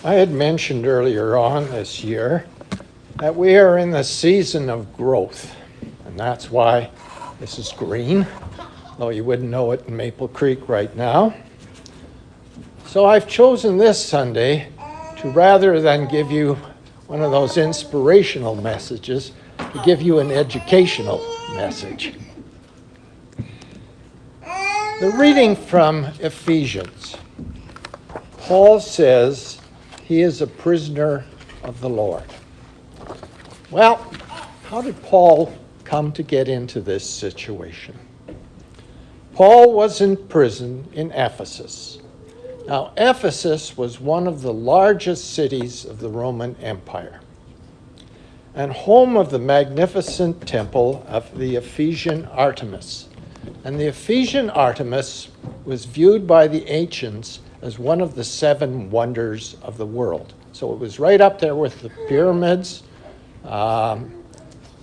I had mentioned earlier on this year that we are in the season of growth, and that's why this is green, though you wouldn't know it in Maple Creek right now. So I've chosen this Sunday to, rather than give you one of those inspirational messages, to give you an educational message. The reading from Ephesians. Paul says he is a prisoner of the Lord. Well, how did Paul come to get into this situation? Paul was in prison in Ephesus. Now, Ephesus was one of the largest cities of the Roman Empire and home of the magnificent temple of the Ephesian Artemis. And the Ephesian Artemis was viewed by the ancients as one of the 7 wonders of the world. So it was right up there with the pyramids, the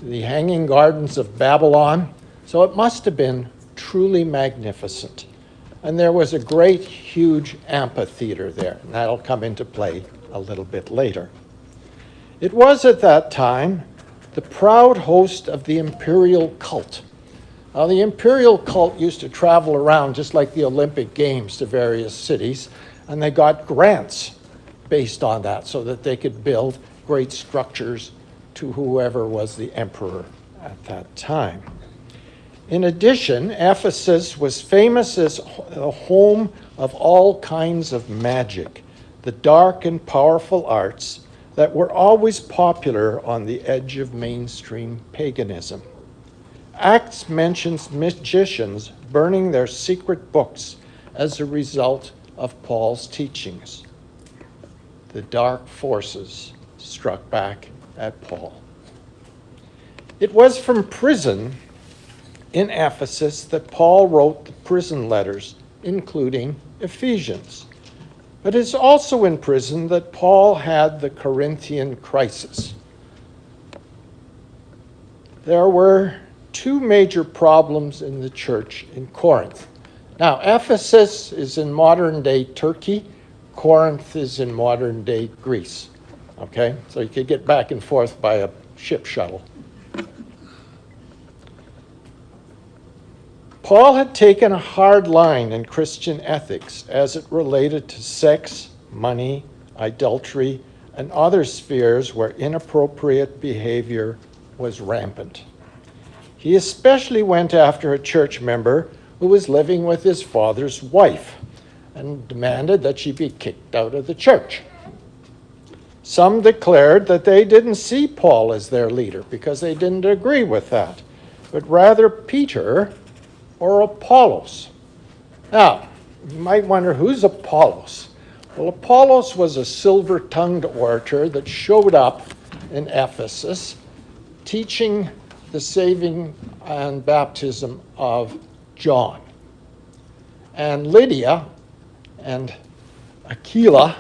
Hanging Gardens of Babylon. So it must have been truly magnificent. And there was a great, huge amphitheater there, and that'll come into play a little bit later. It was at that time the proud host of the imperial cult. Now, the imperial cult used to travel around just like the Olympic Games to various cities, and they got grants based on that so that they could build great structures to whoever was the emperor at that time. In addition, Ephesus was famous as the home of all kinds of magic, the dark and powerful arts that were always popular on the edge of mainstream paganism. Acts mentions magicians burning their secret books as a result of Paul's teachings. The dark forces struck back at Paul. It was from prison in Ephesus that Paul wrote the prison letters, including Ephesians. But it's also in prison that Paul had the Corinthian crisis. There were 2 major problems in the church in Corinth. Now, Ephesus is in modern-day Turkey. Corinth is in modern-day Greece. Okay? So you could get back and forth by a ship shuttle. Paul had taken a hard line in Christian ethics as it related to sex, money, adultery, and other spheres where inappropriate behavior was rampant. He especially went after a church member who was living with his father's wife and demanded that she be kicked out of the church. Some declared that they didn't see Paul as their leader because they didn't agree with that, but rather Peter or Apollos. Now, you might wonder, who's Apollos? Well, Apollos was a silver-tongued orator that showed up in Ephesus teaching the saving and baptism of John. And Lydia and Aquila,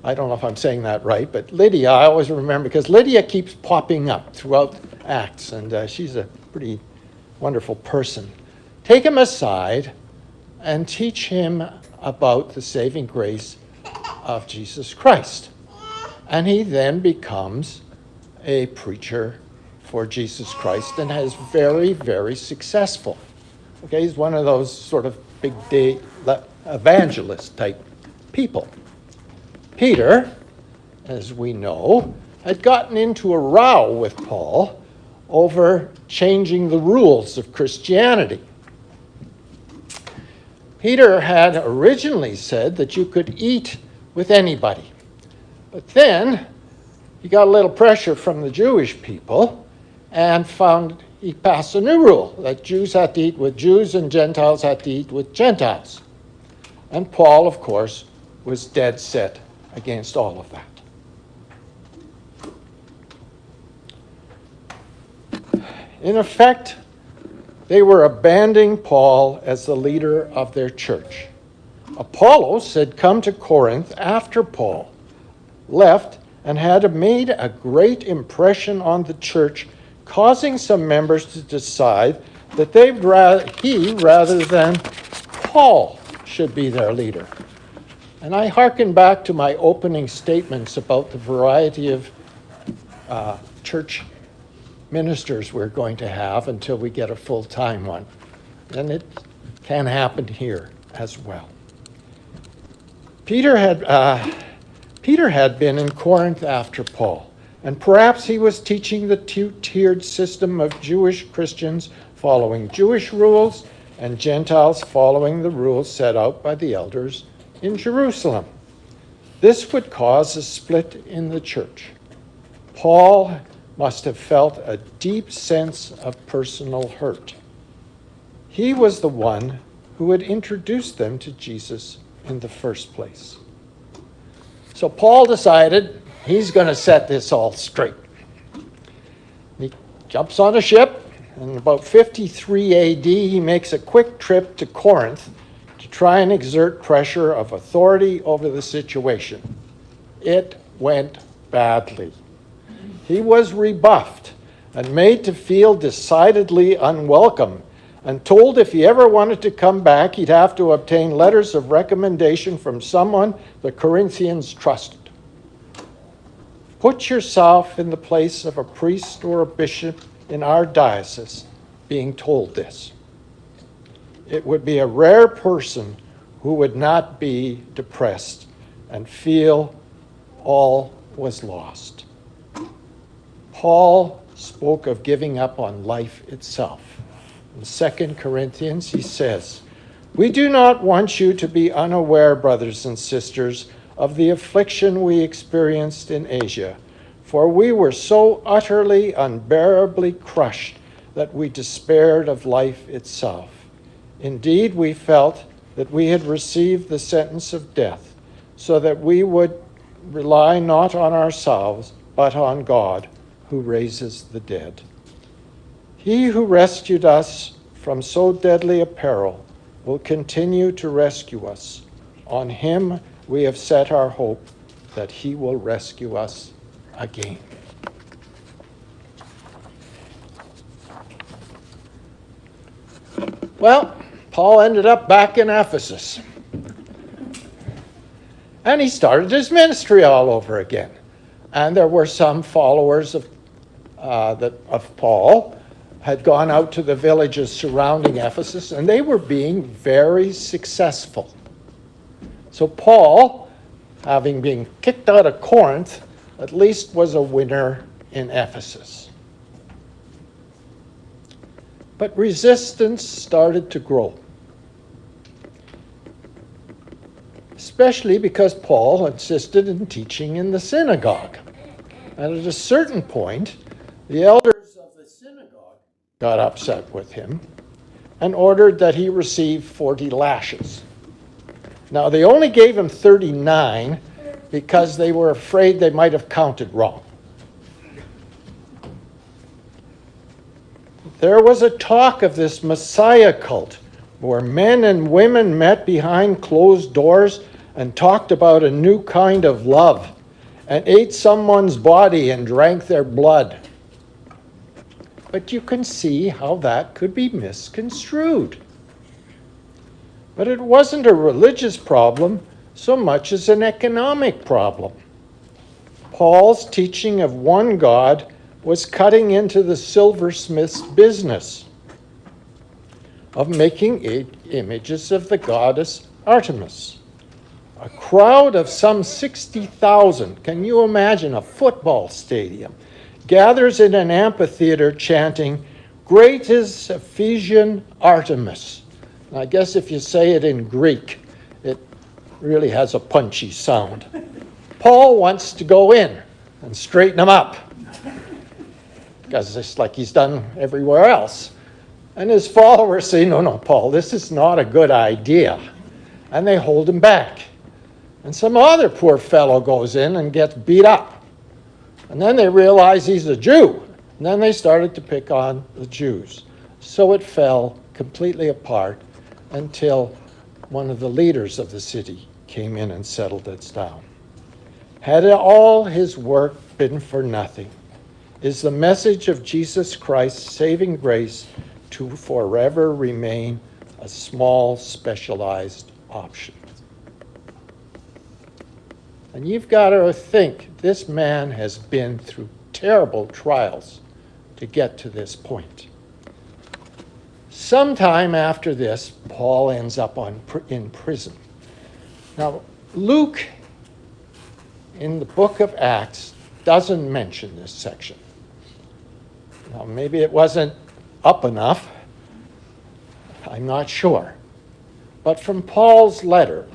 I don't know if I'm saying that right, but Lydia, I always remember, because Lydia keeps popping up throughout Acts, and she's a pretty wonderful person. Take him aside and teach him about the saving grace of Jesus Christ. And he then becomes a preacher for Jesus Christ and is very, very successful. Okay, he's one of those sort of big day evangelist type people. Peter, as we know, had gotten into a row with Paul over changing the rules of Christianity. Peter had originally said that you could eat with anybody. But then he got a little pressure from the Jewish people and found he passed a new rule that Jews had to eat with Jews and Gentiles had to eat with Gentiles. And Paul, of course, was dead set against all of that. In effect, they were abandoning Paul as the leader of their church. Apollos had come to Corinth after Paul left and had made a great impression on the church, causing some members to decide that he rather than Paul should be their leader. And I hearken back to my opening statements about the variety of church ministers we're going to have until we get a full-time one. And it can happen here as well. Peter had been in Corinth after Paul, and perhaps he was teaching the two-tiered system of Jewish Christians following Jewish rules and Gentiles following the rules set out by the elders in Jerusalem. This would cause a split in the church. Paul must have felt a deep sense of personal hurt. He was the one who had introduced them to Jesus in the first place. So Paul decided he's going to set this all straight. He jumps on a ship, and in about 53 AD, he makes a quick trip to Corinth to try and exert pressure of authority over the situation. It went badly. He was rebuffed and made to feel decidedly unwelcome, and told if he ever wanted to come back, he'd have to obtain letters of recommendation from someone the Corinthians trusted. Put yourself in the place of a priest or a bishop in our diocese being told this. It would be a rare person who would not be depressed and feel all was lost. Paul spoke of giving up on life itself. In 2 Corinthians, he says, "We do not want you to be unaware, brothers and sisters, of the affliction we experienced in Asia, for we were so utterly, unbearably crushed that we despaired of life itself. Indeed, we felt that we had received the sentence of death, so that we would rely not on ourselves, but on God, who raises the dead. He who rescued us from so deadly a peril will continue to rescue us. On him we have set our hope that he will rescue us again." Well, Paul ended up back in Ephesus. And he started his ministry all over again. And there were some followers of Paul had gone out to the villages surrounding Ephesus, and they were being very successful. So Paul, having been kicked out of Corinth, at least was a winner in Ephesus. But resistance started to grow, especially because Paul insisted in teaching in the synagogue. And at a certain point, the elders of the synagogue got upset with him and ordered that he receive 40 lashes. Now, they only gave him 39 because they were afraid they might have counted wrong. There was a talk of this Messiah cult where men and women met behind closed doors and talked about a new kind of love and ate someone's body and drank their blood. But you can see how that could be misconstrued. But it wasn't a religious problem so much as an economic problem. Paul's teaching of one God was cutting into the silversmith's business of making images of the goddess Artemis. A crowd of some 60,000, can you imagine a football stadium, gathers in an amphitheater chanting, "Great is Ephesian Artemis." And I guess if you say it in Greek, it really has a punchy sound. Paul wants to go in and straighten them up, because it's like he's done everywhere else. And his followers say, no, Paul, this is not a good idea. And they hold him back. And some other poor fellow goes in and gets beat up. And then they realize he's a Jew. And then they started to pick on the Jews. So it fell completely apart until one of the leaders of the city came in and settled it down. Had all his work been for nothing? Is the message of Jesus Christ's saving grace to forever remain a small, specialized option? And you've got to think this man has been through terrible trials to get to this point. Sometime after this, Paul ends up in prison. Now, Luke, in the book of Acts, doesn't mention this section. Now, maybe it wasn't up enough. I'm not sure. But from Paul's letter,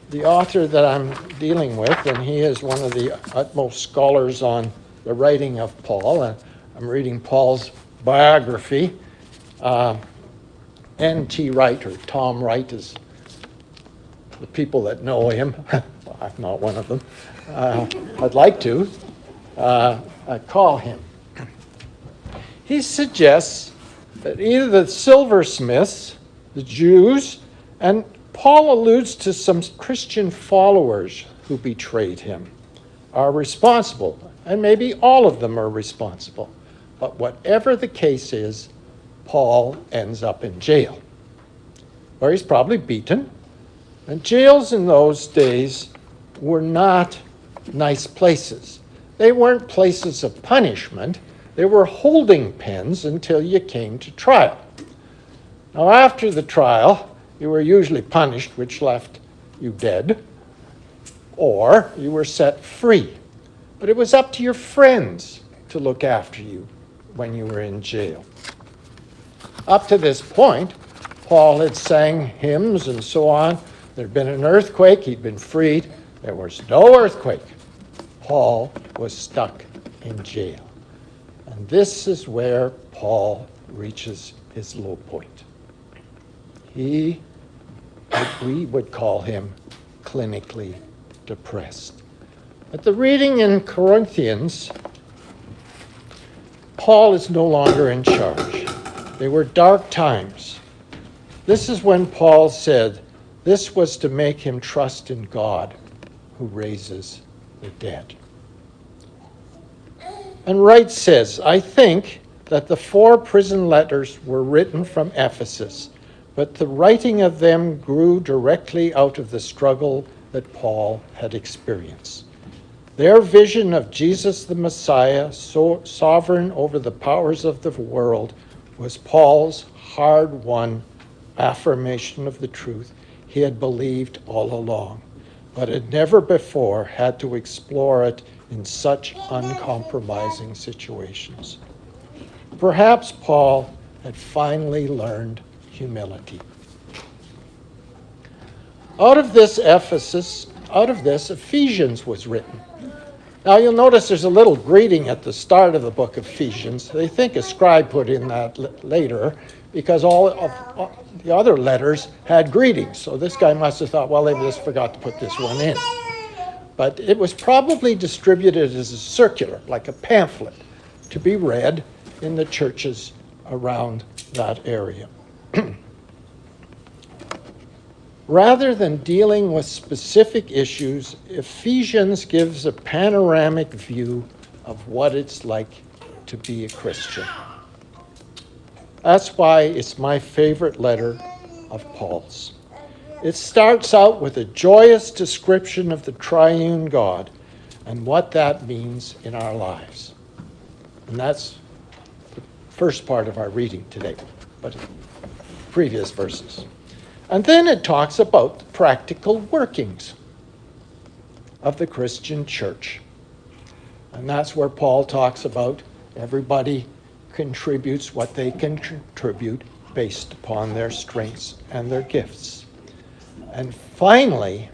the author that I'm dealing with, and he is one of the utmost scholars on the writing of Paul, and I'm reading Paul's biography. N.T. Wright, or Tom Wright, is the people that know him. I'm not one of them. I'd like to call him. He suggests that either the silversmiths, the Jews, and Paul alludes to some Christian followers who betrayed him, are responsible, and maybe all of them are responsible. But whatever the case is, Paul ends up in jail, where he's probably beaten. And jails in those days were not nice places. They weren't places of punishment. They were holding pens until you came to trial. Now, after the trial, you were usually punished, which left you dead, or you were set free. But it was up to your friends to look after you when you were in jail. Up to this point, Paul had sang hymns and so on. There had been an earthquake. He'd been freed. There was no earthquake. Paul was stuck in jail. And this is where Paul reaches his low point. We would call him clinically depressed. At the reading in Corinthians, Paul is no longer in charge. They were dark times. This is when Paul said this was to make him trust in God who raises the dead. And Wright says, I think that the 4 prison letters were written from Ephesus, but the writing of them grew directly out of the struggle that Paul had experienced. Their vision of Jesus the Messiah, sovereign over the powers of the world, was Paul's hard-won affirmation of the truth he had believed all along, but had never before had to explore it in such uncompromising situations. Perhaps Paul had finally learned humility. Out of this, Ephesians was written. Now you'll notice there's a little greeting at the start of the book of Ephesians. They think a scribe put in that later because all of the other letters had greetings. So this guy must have thought, well, they just forgot to put this one in. But it was probably distributed as a circular, like a pamphlet, to be read in the churches around that area. Rather than dealing with specific issues, Ephesians gives a panoramic view of what it's like to be a Christian. That's why it's my favorite letter of Paul's. It starts out with a joyous description of the triune God and what that means in our lives. And that's the first part of our reading today, but previous verses. And then it talks about the practical workings of the Christian church. And that's where Paul talks about everybody contributes what they can contribute based upon their strengths and their gifts. And finally,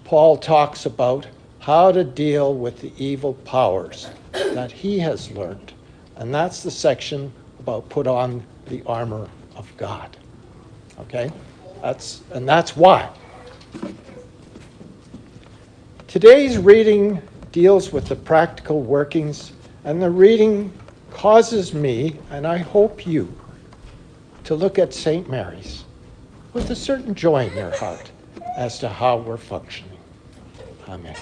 Paul talks about how to deal with the evil powers that he has learned. And that's the section about put on the armor of God. Okay? That's why. Today's reading deals with the practical workings, and the reading causes me, and I hope you, to look at St. Mary's with a certain joy in your heart as to how we're functioning. Amen.